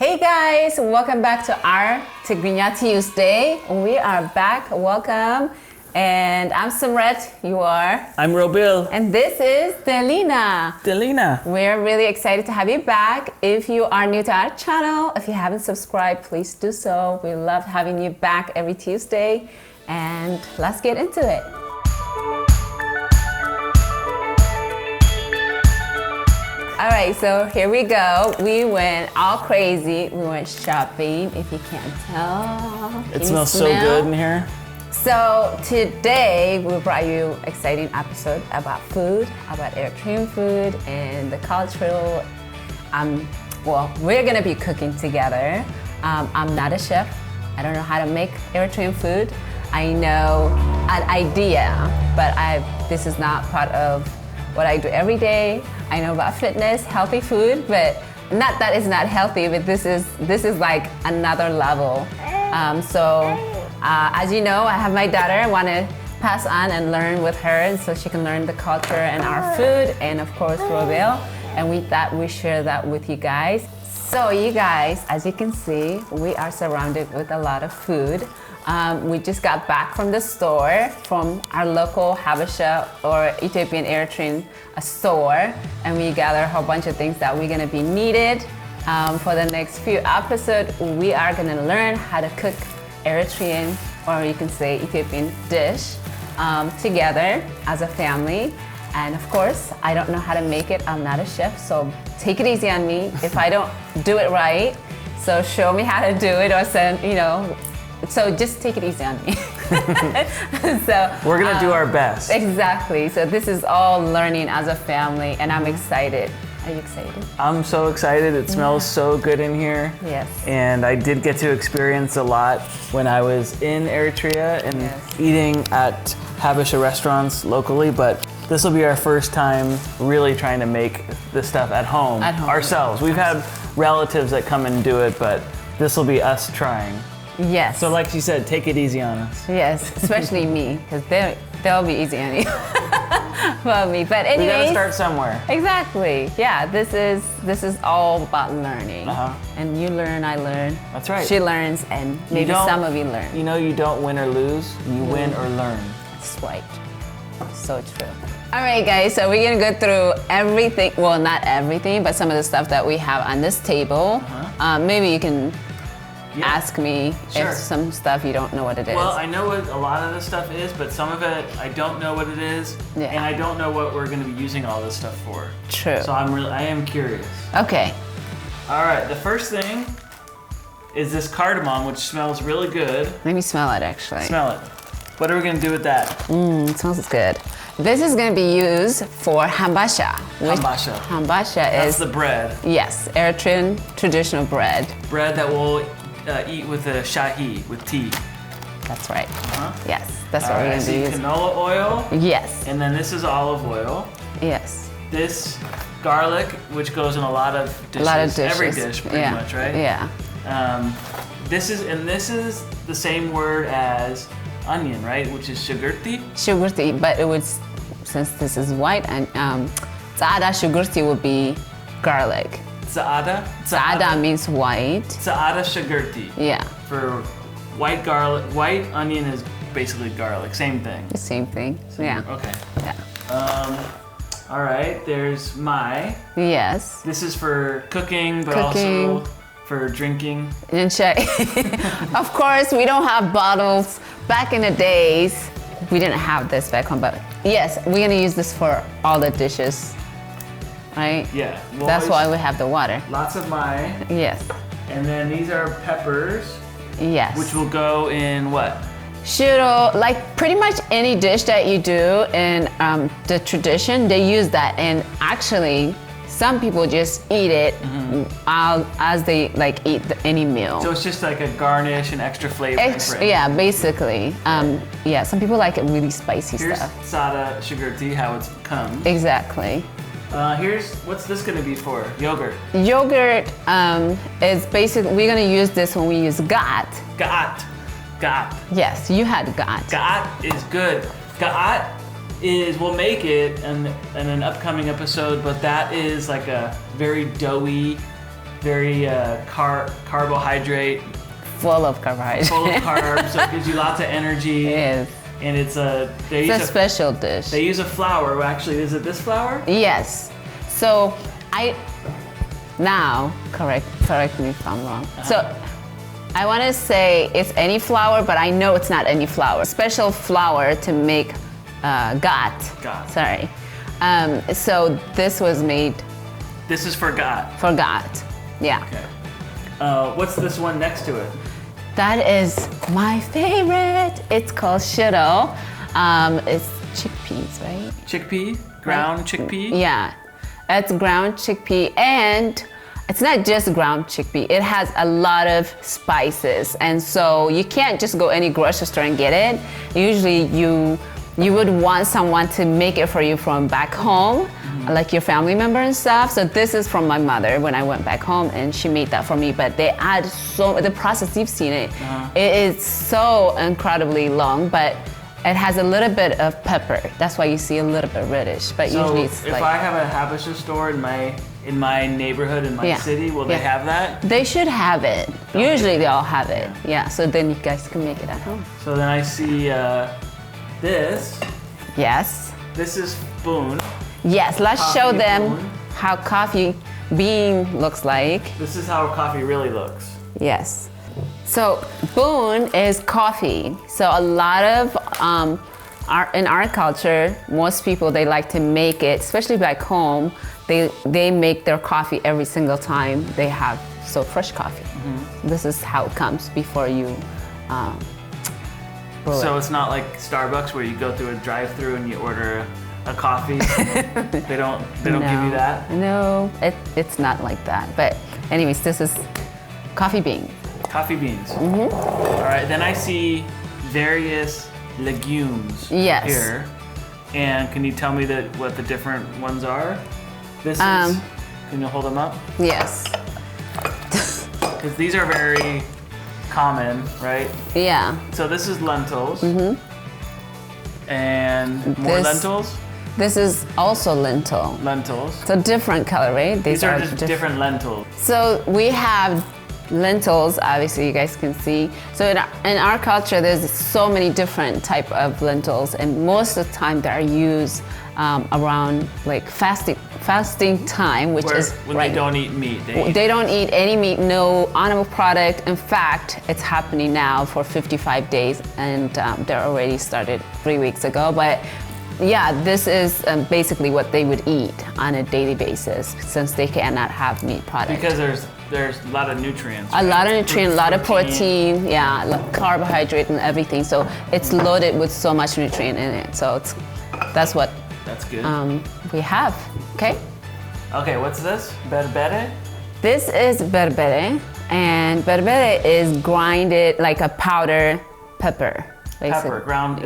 Hey guys, welcome back to our Tigrinya Tuesday. We are back, welcome. And I'm Semret, you are? I'm Robil. And this is Delina. We're really excited to have you back. If you are new to our channel, if you haven't subscribed, please do so. We love having you back every Tuesday. And let's get into it. All right, so here we go. We went all crazy. We went shopping, if you can't tell. It smells so good in here. So today we brought you an exciting episode about food, about Eritrean food and the cultural. We're gonna be cooking together. I'm not a chef. I don't know how to make Eritrean food. I know an idea, but this is not part of what I do every day. I know about fitness, healthy food, but not that it's not healthy, but this is like another level. As you know, I have my daughter. I want to pass on and learn with her, and so she can learn the culture and our food, and of course, Robil. And we thought we share that with you guys. So you guys, as you can see, we are surrounded with a lot of food. We just got back from the store, from our local Habesha or Ethiopian Eritrean store, and we gathered a whole bunch of things that we're gonna be needed. For the next few episodes, we are gonna learn how to cook Eritrean, or you can say Ethiopian dish, together as a family. And of course, I don't know how to make it. I'm not a chef, so take it easy on me if I don't do it right. So show me how to do it, or so just take it easy on me. So we're gonna do our best. Exactly. So this is all learning as a family, and I'm excited. Are you excited? I'm so excited. It smells so good in here. Yes. And I did get to experience a lot when I was in Eritrea and eating at Habesha restaurants locally, but this will be our first time really trying to make this stuff at home ourselves. We've had relatives that come and do it, but this will be us trying. Yes. So like she said, take it easy on us. Yes, especially me, because they'll be easy on you. Well, me. But anyways, we gotta start somewhere. Exactly. Yeah, this is all about learning. And you learn, I learn. That's right. She learns, and maybe some of you learn. You know, you don't win or lose, you win or learn. That's right. So true. All right, guys, so we're gonna go through everything. Well, not everything, but some of the stuff that we have on this table. Maybe you can ask me if some stuff you don't know what it is. Well, I know what a lot of this stuff is, but some of it I don't know what it is, and I don't know what we're going to be using all this stuff for. True. So I am curious. Okay. All right, the first thing is this cardamom, which smells really good. Let me smell it, actually. Smell it. What are we going to do with that? It smells good. This is going to be used for hambasha. Hambasha is the bread. Yes, Eritrean traditional bread. Bread that we'll eat with a shahi, with tea. That's right. Yes, that's what we're going to be using. Canola oil. Yes. And then this is olive oil. Yes. This garlic, which goes in a lot of dishes. Every dish, pretty much, right? Yeah. This is the same word as onion, right? Which is shugurti. Shugurti, but it would, since this is white, and tzada shugurti would be garlic. Tzada means white. Tzada shugurti. Yeah. For white garlic, white onion is basically garlic. Same thing. The same thing. Yeah. Okay. Yeah. All right. There's my. Yes. This is for cooking, but also for drinking. And of course, we don't have bottles. Back in the days, we didn't have this back home, but yes, we're gonna use this for all the dishes. Right? Yeah. That's why we have the water. Lots of my. Yes. And then these are peppers. Yes. Which will go in what? Shiro, like pretty much any dish that you do in the tradition, they use that. And actually, some people just eat it as they eat any meal. So it's just like a garnish and extra flavor. Yeah, basically. Some people like it really spicy stuff. Here's tzada shugurti, how it's come. Exactly. What's this gonna be for? Yogurt. Yogurt is basically, we're gonna use this when we use gat. Gat. Yes, you had gat. Gat is good. Gat we'll make it in an upcoming episode, but that is like a very doughy very carbohydrate, Full of carbohydrates. full of carbs, so it gives you lots of energy. Yes. And it's a Special dish. They use a flour. Well, actually, is it this flour? Yes. So correct me if I'm wrong. So I want to say it's any flour, but I know it's not any flour. Special flour to make gat. Gat. Sorry. So this was made This is for gat. for gat. Yeah. Okay. What's this one next to it? That is my favorite. It's called shiro. It's chickpeas, right? Chickpea? Ground chickpea? Yeah. It's ground chickpea, and it's not just ground chickpea. It has a lot of spices, and so you can't just go any grocery store and get it. Usually you would want someone to make it for you from back home, like your family member and stuff. So this is from my mother when I went back home, and she made that for me. But they add the process, you've seen it. It is so incredibly long, but it has a little bit of pepper. That's why you see a little bit reddish. But So usually it's if like, I have a Habesha store in my neighborhood, in my city, will they have that? They should have it. Usually they all have it. Yeah. So then you guys can make it at home. So then I see this. Yes. This is spoon. Yes. Let's Coffee show them bean. how coffee bean looks like. This is how coffee really looks. Yes. So boon is coffee. So a lot of in our culture, most people, they like to make it, especially back home. They make their coffee every single time they have fresh coffee. This is how it comes before you brew So it. it's not like Starbucks where you go through a drive-through and you order a coffee. They don't give you that. No, it's not like that. But anyways, this is coffee bean. Coffee beans. All right. Then I see various legumes Yes. here. And can you tell me what the different ones are? This is. Can you hold them up? Yes. Because these are very common, right? Yeah. So this is lentils. And more This- lentils. This is also lentil. Lentils. So different color, right? These are just different lentils. So we have lentils, obviously you guys can see. So in our culture, there's so many different type of lentils, and most of the time they're used around like fasting time, which is when they don't eat meat. They don't eat any meat, no animal product. In fact, it's happening now for 55 days, and they're already started 3 weeks ago. But yeah, this is basically what they would eat on a daily basis, since they cannot have meat products. Because there's a lot of nutrients. A lot of nutrients, a lot of protein, yeah, carbohydrate and everything. So it's loaded with so much nutrient in it. So that's what That's good. we have. Okay. Okay, what's this? Berbere? This is berbere, and berbere is grinded like a powder pepper. Pepper, ground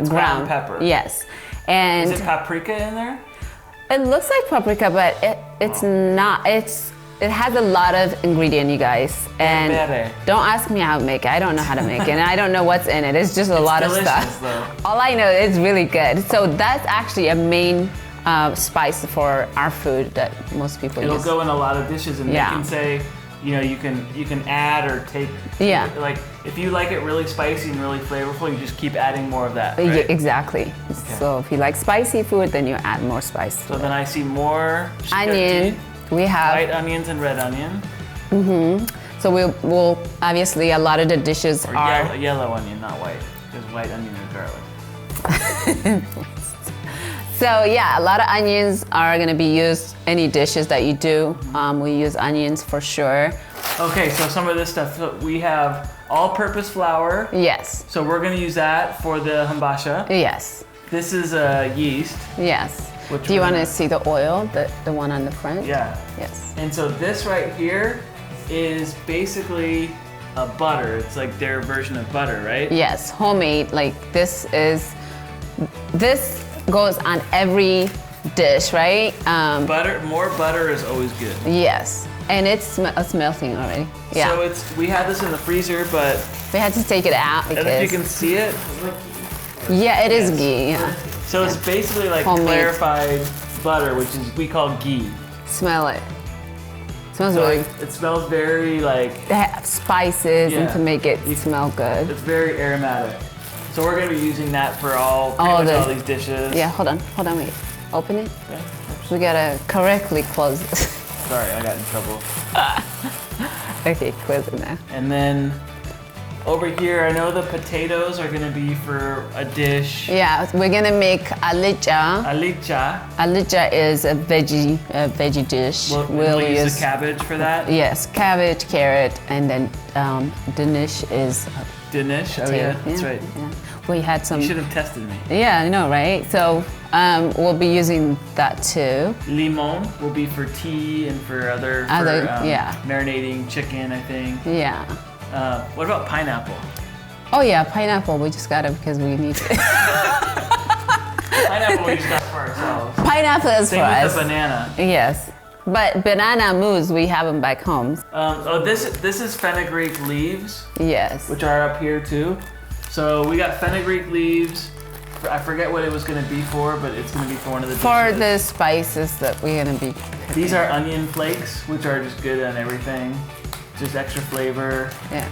pepper. Yes, and Is it paprika in there? it looks like paprika, but it's not. It has a lot of ingredient, you guys. And Berbere. don't ask me how to make it. I don't know how to make it, and I don't know what's in it. It's just a lot of stuff. Though. All I know is really good. So that's actually a main spice for our food that most people use. It'll go in a lot of dishes, and Yeah. they can say, you can add or take. Yeah. Like if you like it really spicy and really flavorful, you just keep adding more of that. Yeah, Right? exactly. So if you like spicy food, then you add more spice. So then I see more Onion. We have white onions and red onion. So we'll obviously a lot of the dishes Or are yellow onion, not white, because white onion is garlic. so yeah, a lot of onions are gonna be used any dishes that you do. We use onions for sure. Okay, so some of this stuff. So we have all-purpose flour. Yes. So we're gonna use that for the hambasha. Yes. This is yeast. Yes. Which Do you one? want to see the oil, the one on the front? Yeah. Yes. And so this right here is basically a butter. It's like their version of butter, right? Yes, homemade. Like this goes on every dish, right? More butter is always good. Yes, and it's melting already. Yeah. So we had this in the freezer, but We had to take it out I don't know if you because can see it. yeah, it is Yes. ghee. Yeah. So it's basically like Homemade. clarified butter, which is we call ghee. Smell it. smells So really. it smells very like, They have spices and Yeah. to make it smell good. it's very aromatic. So we're gonna be using that for all these dishes. Yeah, hold on, wait. Open it. Okay. We gotta correctly close it. Sorry, I got in trouble. Okay, close it now. And then over here, I know the potatoes are gonna be for a dish. Yeah, we're gonna make alicha. Alicha. Alicha is a veggie dish. We'll use the cabbage for that. Yes, cabbage, carrot, and then danish is Danish. Oh potato. yeah, that's right. Yeah. We had some. You should have tested me. Yeah, I know, right? So we'll be using that too. Limon will be for tea and for marinating chicken, I think. Yeah. What about pineapple? Oh yeah, pineapple. We just got it because we need it. Pineapple we just got for ourselves. Pineapple is Same for with us. the banana. Yes, but banana mousse we have them back home. This is fenugreek leaves, Yes. which are up here too. So we got fenugreek leaves. I forget what it was going to be for, but it's going to be for one of the For dishes. the spices that we're gonna be. These are onion flakes, which are just good on everything. Just extra flavor. Yeah.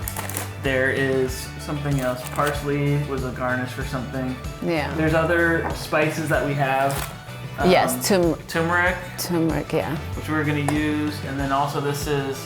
There is something else. Parsley was a garnish for something. Yeah. There's other spices that we have. Yes, Turmeric, turmeric. Yeah. which we're going to use, and then also this is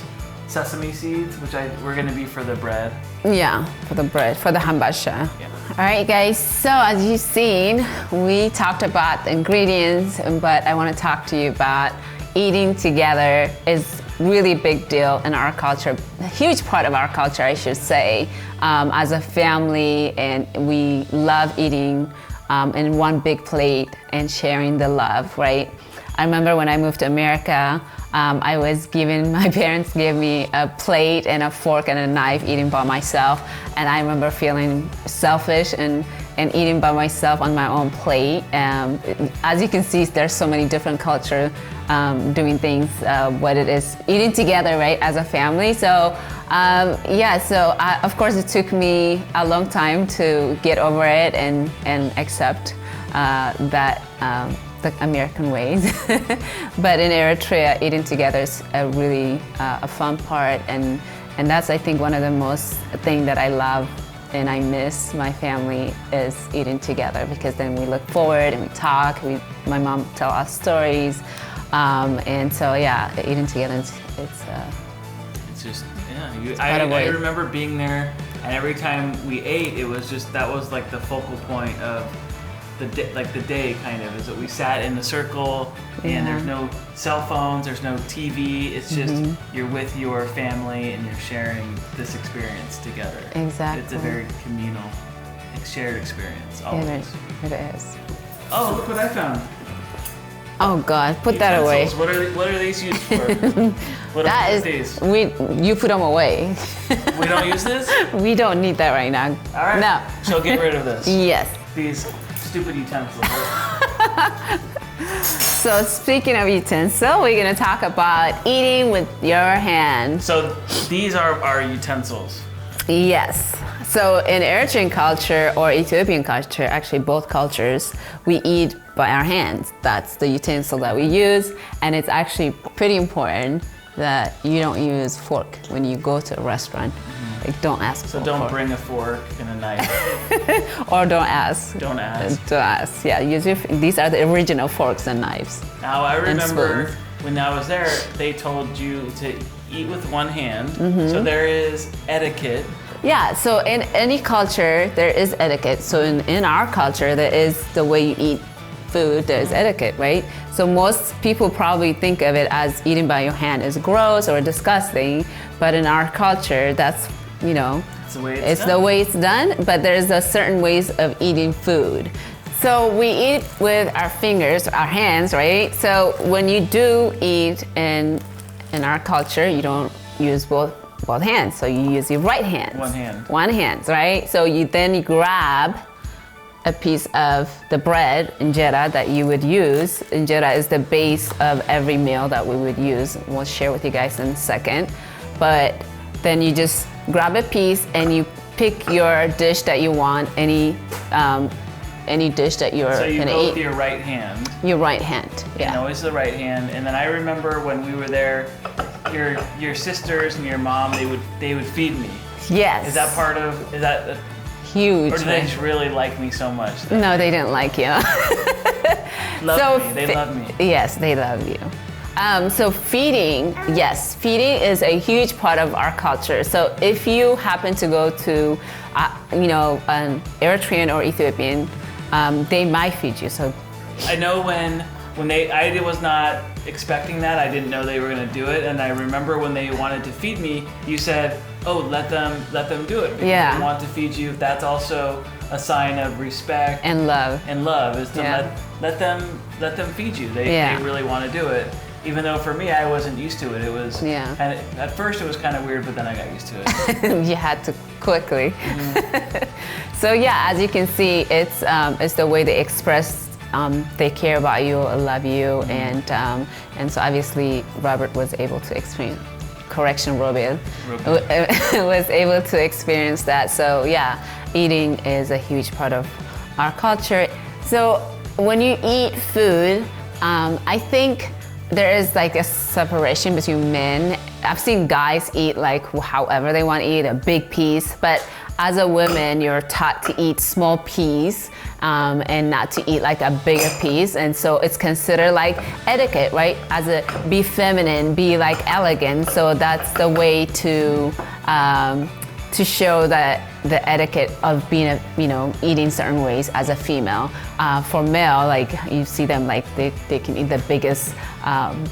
sesame seeds, which we're going to be for the bread. Yeah, for the bread, for the hambasha. Yeah. All right, guys. So as you've seen, we talked about the ingredients, but I want to talk to you about eating together is really big deal in our culture, a huge part of our culture, I should say, as a family, and we love eating in one big plate and sharing the love, right? I remember when I moved to America, my parents gave me a plate and a fork and a knife eating by myself, and I remember feeling selfish and eating by myself on my own plate. As you can see, there's so many different cultures doing things, what it is, eating together, right, as a family. So of course it took me a long time to get over it and accept the American ways. But in Eritrea, eating together is a really a fun part, and that's, I think, one of the most thing that I love and I miss my family is eating together, because then we look forward and we talk. My mom tell us stories, and so eating together It's just I remember being there, and every time we ate, it was just that was like the focal point of the day kind of, is that we sat in a circle and there's no cell phones, there's no TV. It's just you're with your family and you're sharing this experience together. Exactly. It's a very communal, shared experience. Always. It is. Oh, look what I found. Oh God, put that away. What are these used for? What That are is, these? you put them away. We don't use this? We don't need that right now. All right. No. So get rid of this. Yes. These stupid utensils. So speaking of utensil, we're gonna talk about eating with your hands. So these are our utensils. Yes. So in Eritrean culture or Ethiopian culture, actually both cultures, we eat by our hands. That's the utensil that we use, and it's actually pretty important that you don't use fork when you go to a restaurant. Like, don't ask for So a don't fork. bring a fork and a knife. Or don't ask. Don't ask. Don't ask. Yeah, these are the original forks and knives. Now I remember spoons. when I was there, they told you to eat with one hand. So there is etiquette. Yeah, so in any culture, there is etiquette. So in our culture, there is the way you eat food, there's etiquette, right? So most people probably think of it as eating by your hand is gross or disgusting, but in our culture, that's, It's the way it's the way it's done, but there's a certain ways of eating food. So we eat with our fingers, our hands, right? So when you do eat in our culture, you don't use both hands. So you use your right hand. One hand, right? So you grab a piece of the bread, injera, that you would use. Injera is the base of every meal that we would use. We'll share with you guys in a second. But then you just grab a piece and you pick your dish that you want, any dish that you're gonna eat. So you go with your right hand. Your right hand, yeah. And always the right hand. And then I remember when we were there, your sisters and your mom, they would feed me. Yes. Is that huge? Or do they just really like me so much? No, they didn't like you. Love me. They love me. Yes, they love you. So feeding, yes, feeding is a huge part of our culture. So if you happen to go to, an Eritrean or Ethiopian, they might feed you. So I know when I was not expecting that. I didn't know they were going to do it, and I remember when they wanted to feed me, you said, "Oh, let them do it." Because they want to feed you. That's also a sign of respect and love. And love is to let them feed you. They really want to do it. Even though for me, I wasn't used to it. It was kind of, at first it was kind of weird, but then I got used to it. You had to quickly. So yeah, as you can see, it's the way they express they care about you, love you, and so obviously Robert was able to experience. Robert was able to experience that. So yeah, eating is a huge part of our culture. So when you eat food, I think there is like a separation between men. I've seen guys eat like however they want to eat, a big piece, but as a woman, you're taught to eat small piece and not to eat like a bigger piece. And so it's considered like etiquette, right? Be feminine, be like elegant. So that's the way to show that the etiquette of being eating certain ways as a female. For male, like you see them like they can eat the biggest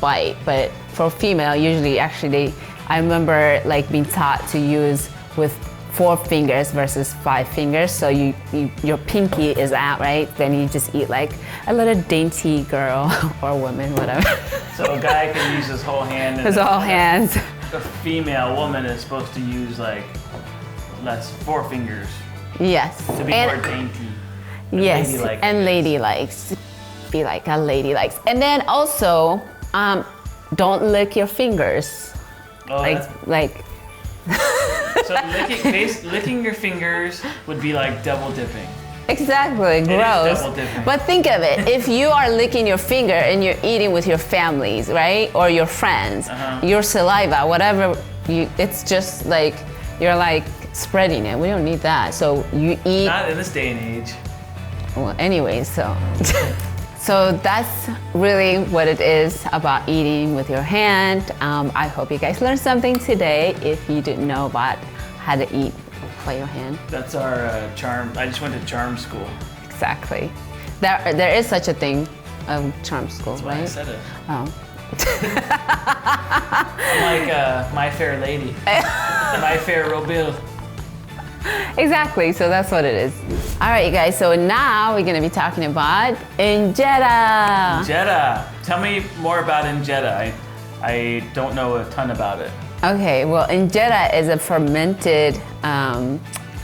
bite, but for female, usually I remember like being taught to use with 4 fingers versus 5 fingers. So your pinky is out, right? Then you just eat like a little dainty girl or woman, whatever. So a guy can use his whole hand. His whole hands. A female woman is supposed to use like that's 4 fingers. Yes. To be more dainty. Yes, ladylike. And ladylike. Be like a ladylike. And then also, don't lick your fingers. Oh, like. So licking your fingers would be like double dipping. Exactly, gross. Double dipping. But think of it, if you are licking your finger and you're eating with your families, right? Or your friends, your saliva, whatever, it's just like, you're like spreading it. We don't need that. So you eat. Not in this day and age. Well, anyway, so that's really what it is about eating with your hand. I hope you guys learned something today if you didn't know about how to eat by your hand. That's our charm. I just went to charm school. Exactly. There is such a thing, charm school, That's right? Why I said it. Oh. I'm like My Fair Lady. My Fair Robil. Exactly, so that's what it is. All right, you guys, so now we're gonna be talking about Injera. Injera. Tell me more about Injera. I don't know a ton about it. Okay, well, Injera is a fermented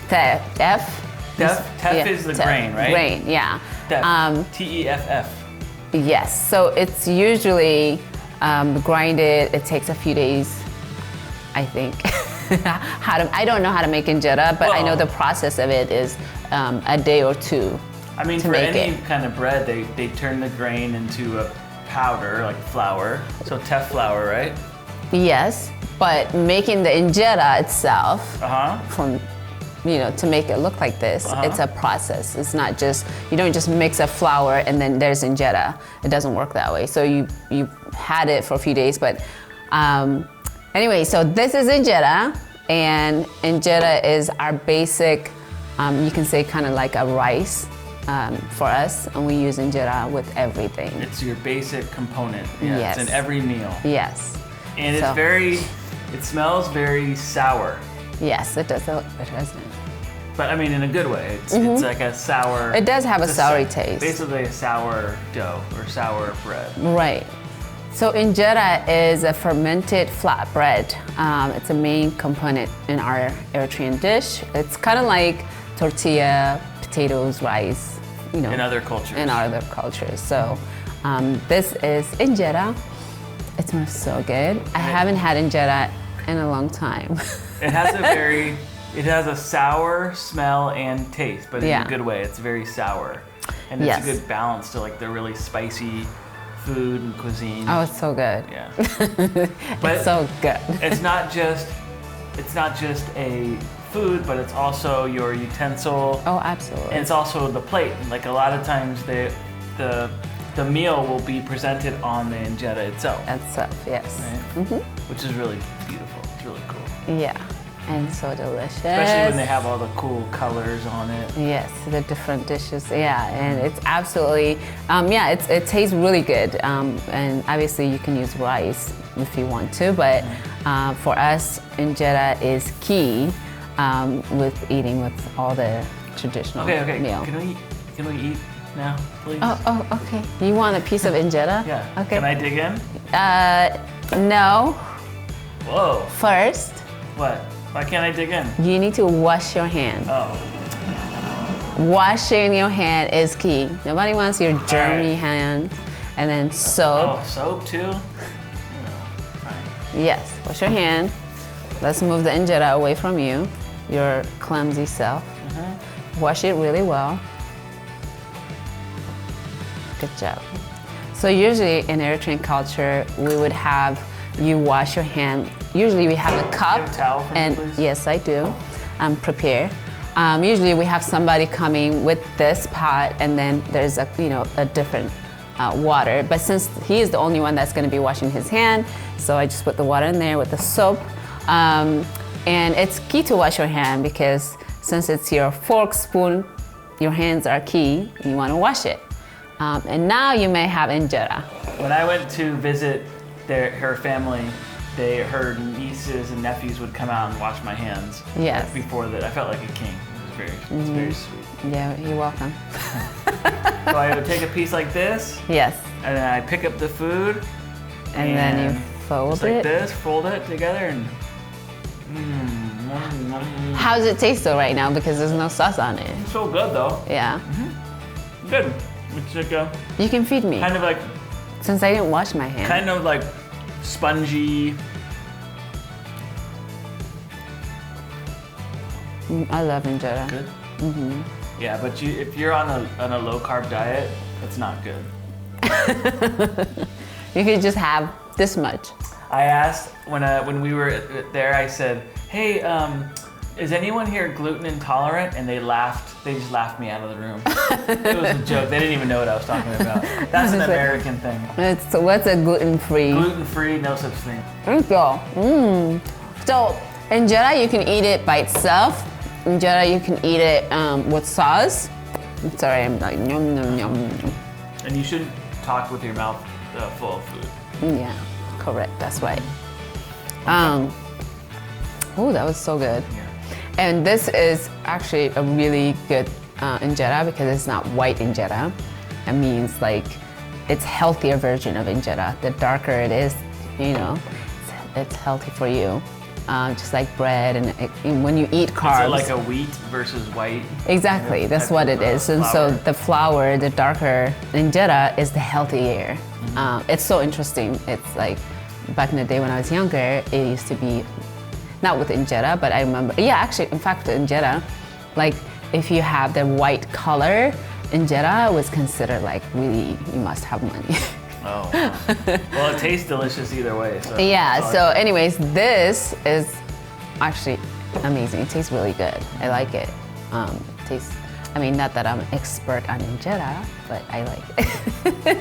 teff. Teff is the grain, right? Grain, yeah. Teff. T-E-F-F. Yes, so it's usually grinded. It takes a few days, I think. I don't know how to make Injera, but I know the process of it is a day or 2. I mean, for any kind of bread, they turn the grain into a powder, like flour. So teff flour, right? Yes, but making the Injera itself, from to make it look like this, it's a process. It's not just, you don't just mix a flour and then there's Injera. It doesn't work that way. So you had it for a few days, but anyway, so this is Injera, and Injera is our basic, you can say kind of like a rice for us, and we use Injera with everything. It's your basic component. Yeah, yes. It's in every meal. Yes. And it smells very sour. Yes, it does. It doesn't. But I mean, in a good way. It's like a sour. It does have a sour taste. Basically a sour dough or sour bread. Right. So Injera is a fermented flatbread. It's a main component in our Eritrean dish. It's kind of like tortilla, potatoes, rice, In other cultures. In other cultures. So this is Injera. It smells so good. I haven't had Injera in a long time. It has a sour smell and taste, but in a good way. It's very sour. And it's a good balance to like the really spicy food and cuisine. Oh, it's so good. Yeah. It's so good. It's not just a food, but it's also your utensil. Oh, absolutely. And it's also the plate. Like a lot of times the meal will be presented on the injera itself. Itself, yes. Right? Which is really beautiful. It's really cool. Yeah, and so delicious. Especially when they have all the cool colors on it. Yes, the different dishes. Yeah, and it's absolutely, it tastes really good. And obviously you can use rice if you want to, but for us, injera is key with eating with all the traditional meal. Can we eat now, please? Oh, okay. You want a piece of injera? Yeah. Okay. Can I dig in? No. Whoa. First, What? Why can't I dig in? you need to wash your hand. Oh. Washing your hand is key. Nobody wants your germy right. hand. And then soap. Oh, soap too? Fine. Yes, wash your hand. Let's move the injera away from you, your clumsy self. Wash it really well. Good job. So usually in Eritrean culture, we would have you wash your hand. Usually we have a cup. Do you have a towel for me, And please? yes, I do. Prepare. Usually we have somebody coming with this pot, and then there's a different water. But since he is the only one that's going to be washing his hand, so I just put the water in there with the soap. And it's key to wash your hand because since it's your fork, spoon, your hands are key. You want to wash it. And now you may have injera. When I went to visit her family, her nieces and nephews would come out and wash my hands. Yes. Before that, I felt like a king. It was very sweet. Yeah, you're welcome. So I would take a piece like this, Yes. and then I pick up the food, And then you fold just like it. this, fold it together, and How does it taste though right now? Because there's no sauce on it. it's so good though. Yeah. Good. It's like a You can feed me. kind of like Since I didn't wash my hand. Spongy. I love injera. Good. Yeah, but if you're on a low carb diet, it's not good. You could just have this much. I asked when we were there. I said, "Hey, is anyone here gluten intolerant?" And they laughed. They just laughed me out of the room. It was a joke. They didn't even know what I was talking about. That's an American thing. What's a gluten-free? Gluten-free, no such thing. Thank you. So injera, you can eat it by itself. Injera, you can eat it with sauce. I'm sorry, I'm like yum yum yum. And you shouldn't talk with your mouth full of food. Yeah, correct. That's right. Oh, that was so good. Yeah. And this is actually a really good injera because it's not white injera. It means like it's healthier version of injera. The darker it is, it's healthy for you. Just like bread, and when you eat carbs. Is it like a wheat versus white? Exactly, that's what it is. And so the flour, the darker injera is the healthier. It's so interesting. It's like back in the day when I was younger, it used to be not with injera, but I remember, actually, in fact, the injera, like if you have the white color, injera was considered like really, you must have money. Oh, wow. Well, it tastes delicious either way. So Anyways, this is actually amazing. It tastes really good. I like it. Not that I'm an expert on injera, but I like it.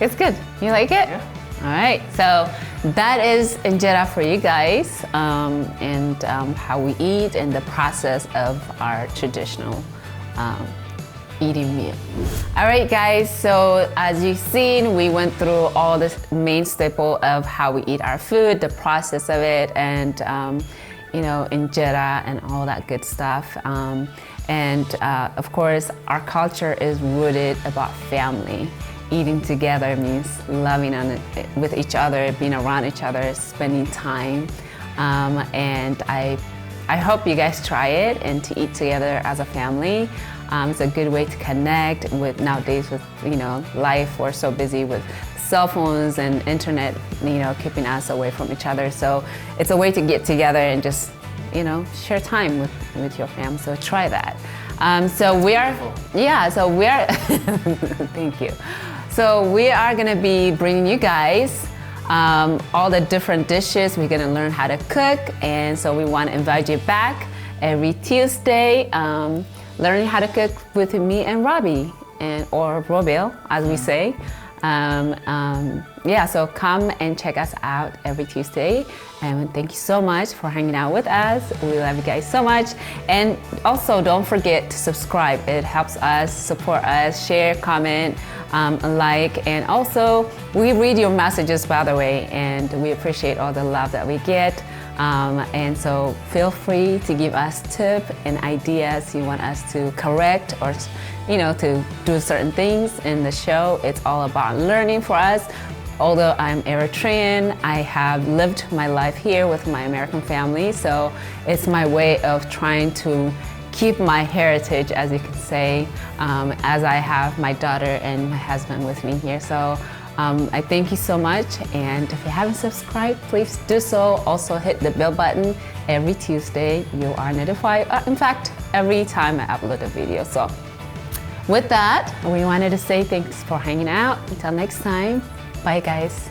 It's good. You like it? Yeah. All right, so that is injera for you guys, and how we eat and the process of our traditional eating meal. All right, guys, so as you've seen, we went through all the main staple of how we eat our food, the process of it, and injera and all that good stuff. Of course, our culture is rooted about family. Eating together means loving with each other, being around each other, spending time. And I hope you guys try it and to eat together as a family. It's a good way to connect with nowadays with, life. We're so busy with cell phones and internet, keeping us away from each other. So it's a way to get together and just, share time with your family. So try that. Thank you. So we are gonna be bringing you guys all the different dishes we're gonna learn how to cook, and so we want to invite you back every Tuesday, learning how to cook with me and Robbie, or Robel, as we say. Yeah, so come and check us out every Tuesday, and thank you so much for hanging out with us. We love you guys so much, and also don't forget to subscribe. It helps us, support us, share, comment, like, and also we read your messages, by the way, and we appreciate all the love that we get. And so feel free to give us tips and ideas you want us to correct, or to do certain things in the show. It's all about learning for us. Although I'm Eritrean, I have lived my life here with my American family, so it's my way of trying to keep my heritage, as you could say, as I have my daughter and my husband with me here. So I thank you so much, and if you haven't subscribed, please do so. Also hit the bell button. Every Tuesday you are notified, in fact, every time I upload a video. So with that, we wanted to say thanks for hanging out. Until next time, bye guys.